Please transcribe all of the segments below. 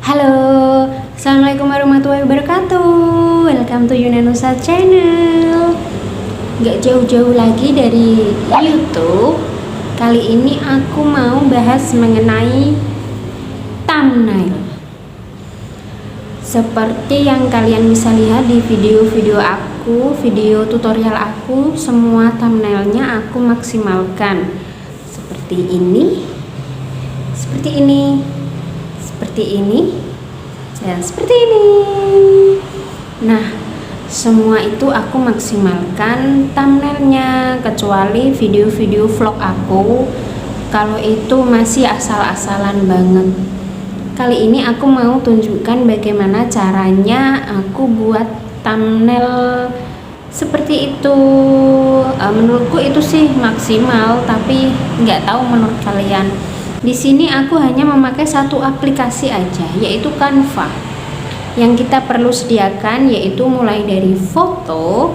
Halo, Assalamualaikum warahmatullahi wabarakatuh. Welcome to Yunanusa Channel. Gak jauh-jauh lagi dari YouTube. Kali ini aku mau bahas mengenai thumbnail. Seperti yang kalian bisa lihat di video-video aku, video tutorial aku, semua thumbnailnya aku maksimalkan. Seperti ini, seperti ini, seperti ini, dan seperti ini. Nah, semua itu aku maksimalkan thumbnailnya, kecuali video-video vlog aku. Kalau itu masih asal-asalan banget. Kali ini aku mau tunjukkan bagaimana caranya aku buat thumbnail seperti itu. Menurutku itu sih maksimal, tapi nggak tahu menurut kalian. Di sini aku hanya memakai satu aplikasi aja, yaitu Canva. Yang kita perlu sediakan yaitu mulai dari foto,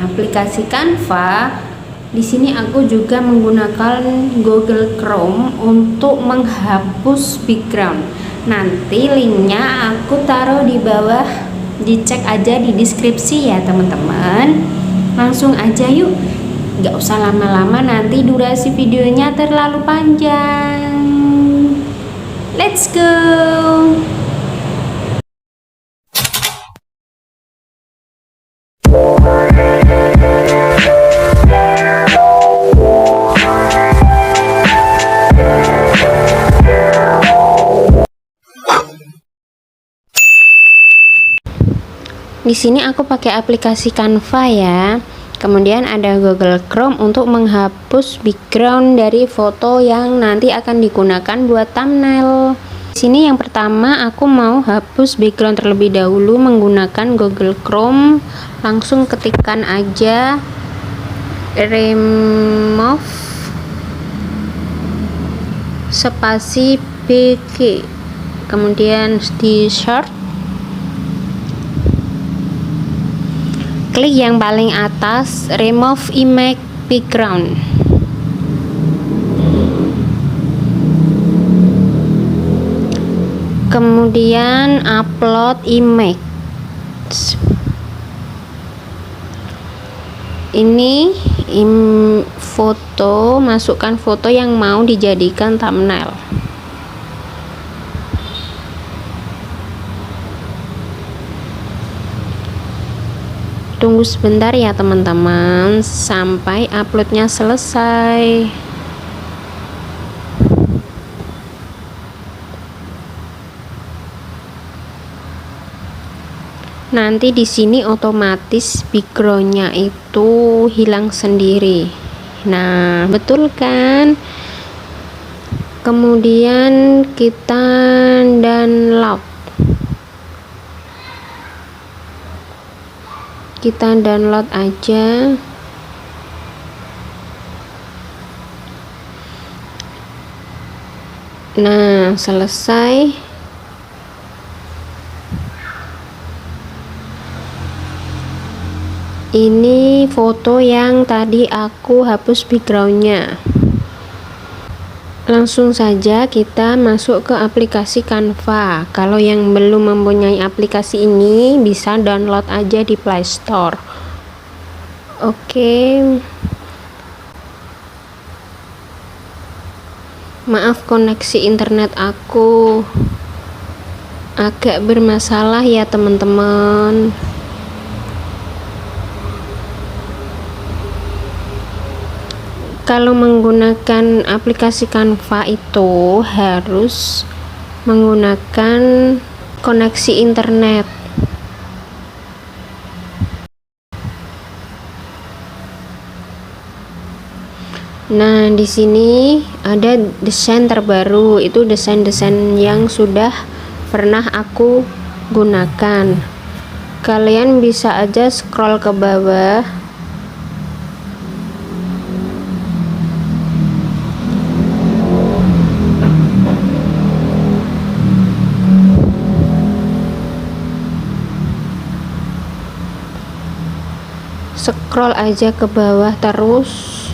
aplikasi Canva. Di sini aku juga menggunakan Google Chrome untuk menghapus background. Nanti linknya aku taruh di bawah, dicek aja di deskripsi ya teman-teman. Langsung aja yuk, nggak usah lama-lama, nanti durasi videonya terlalu panjang. Let's go. Di sini aku pakai aplikasi Canva ya. Kemudian ada Google Chrome untuk menghapus background dari foto yang nanti akan digunakan buat thumbnail. Di sini yang pertama aku mau hapus background terlebih dahulu menggunakan Google Chrome. Langsung ketikkan aja remove spasi bg. Kemudian di search, klik yang paling atas, remove image background. Kemudian upload image. Ini foto, masukkan foto yang mau dijadikan thumbnail. Tunggu sebentar ya teman-teman sampai uploadnya selesai. Nanti di sini otomatis backgroundnya itu hilang sendiri. Nah, betul kan? Kemudian kita download. Kita download aja. Nah, selesai. Ini foto yang tadi aku hapus backgroundnya. Langsung saja kita masuk ke aplikasi Canva. Kalau yang belum mempunyai aplikasi ini bisa download aja di Play Store. Oke. Maaf, koneksi internet aku agak bermasalah ya teman-teman. Kalau menggunakan aplikasi Canva itu harus menggunakan koneksi internet. Nah, di sini ada desain terbaru, itu desain-desain yang sudah pernah aku gunakan. Kalian bisa aja scroll ke bawah. Scroll aja ke bawah terus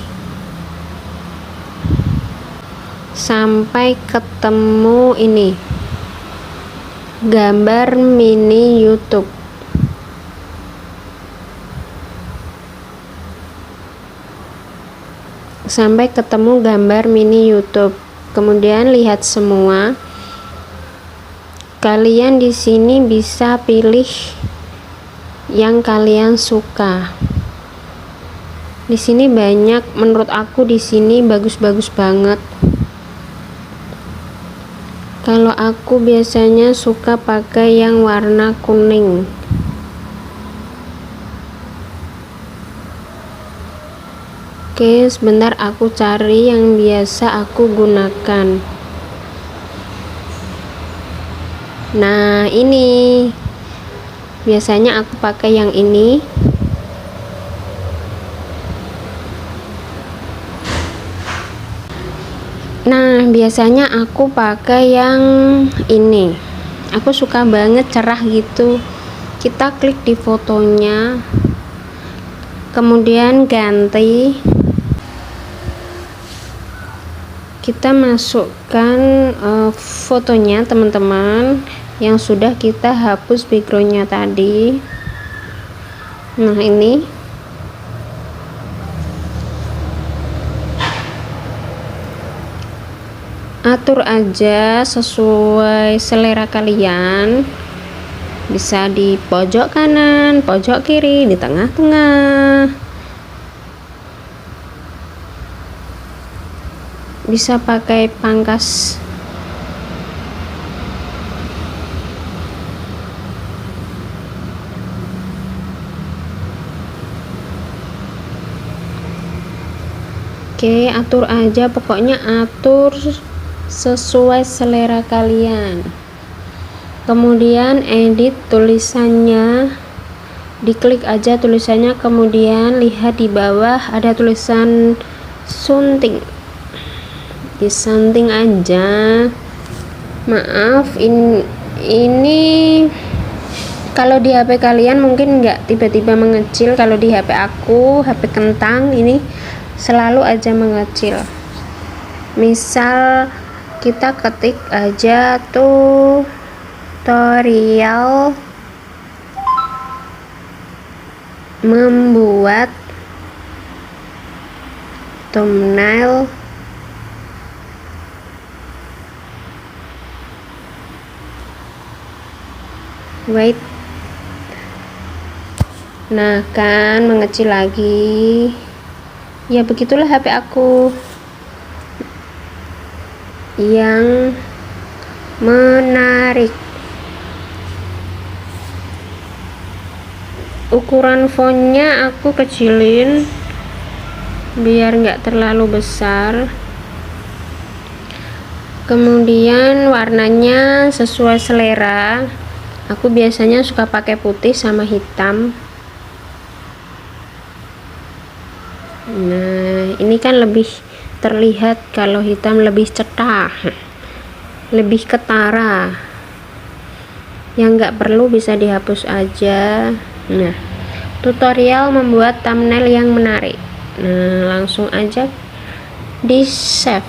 sampai ketemu ini. gambar mini YouTube. Sampai ketemu gambar mini YouTube. Kemudian lihat semua. Kalian di sini bisa pilih yang kalian suka. Di sini banyak, menurut aku di sini bagus-bagus banget. Kalau aku biasanya suka pakai yang warna kuning. Oke, sebentar aku cari yang biasa aku gunakan. Nah, ini. Biasanya aku pakai yang ini. Nah, biasanya aku pakai yang ini. Aku suka banget, cerah gitu. Kita klik di fotonya, kemudian ganti. Kita masukkan fotonya teman-teman yang sudah kita hapus backgroundnya tadi. Nah, ini. Atur aja sesuai selera kalian, bisa di pojok kanan, pojok kiri, di tengah-tengah, bisa pakai pangkas. Oke, atur aja, pokoknya atur sesuai selera kalian. Kemudian edit tulisannya, diklik aja tulisannya, kemudian lihat di bawah ada tulisan sunting, disunting aja. Maaf, ini kalau di HP kalian mungkin nggak tiba-tiba mengecil. Kalau di HP aku, HP kentang ini selalu aja mengecil. Misal kita ketik aja tutorial membuat thumbnail wait. Nah, kan mengecil lagi. Ya begitulah HP aku yang menarik. Ukuran fontnya aku kecilin biar nggak terlalu besar. Kemudian warnanya sesuai selera. Aku biasanya suka pakai putih sama hitam. Nah, ini kan lebih terlihat, kalau hitam lebih cetar, lebih ketara. Yang nggak perlu bisa dihapus aja. Nah, tutorial membuat thumbnail yang menarik. Nah, langsung aja di save.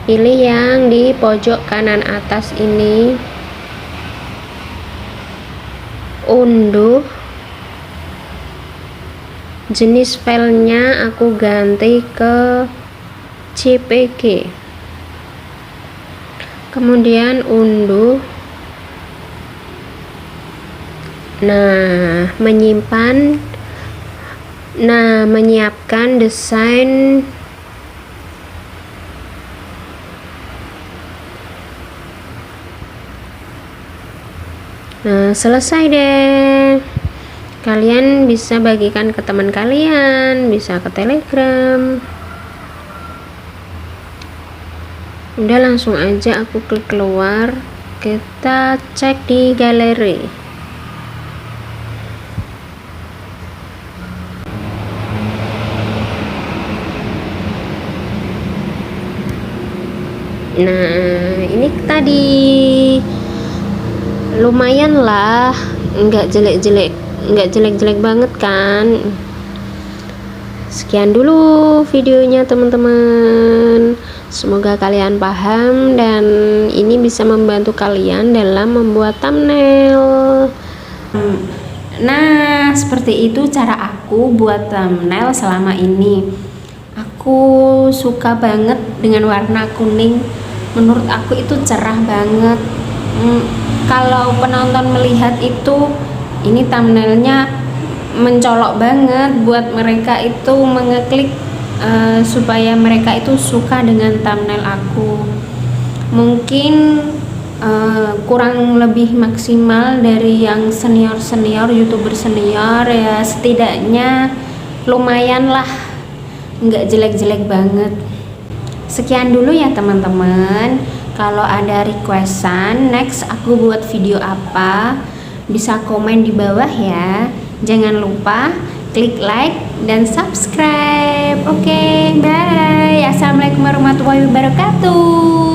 Pilih yang di pojok kanan atas ini, unduh. Jenis filenya aku ganti ke JPG, kemudian unduh. Nah, menyimpan. Nah, menyiapkan desain. Nah, selesai deh. Kalian bisa bagikan ke teman kalian, bisa ke Telegram. Udah, langsung aja aku klik keluar. Kita cek di galeri. Nah, ini tadi lumayan lah, nggak jelek-jelek banget kan. Sekian dulu videonya teman-teman. Semoga kalian paham dan ini bisa membantu kalian dalam membuat thumbnail. Nah, seperti itu cara aku buat thumbnail selama ini. Aku suka banget dengan warna kuning. Menurut aku itu cerah banget. Kalau penonton melihat itu, ini thumbnailnya mencolok banget buat mereka itu mengeklik, supaya mereka itu suka dengan thumbnail aku. Mungkin kurang lebih maksimal dari yang senior youtuber senior ya, setidaknya lumayan lah, nggak jelek-jelek banget. Sekian dulu ya teman-teman. Kalau ada requestan next aku buat video apa, bisa komen di bawah ya. Jangan lupa klik like dan subscribe. Oke, bye. Assalamualaikum warahmatullahi wabarakatuh.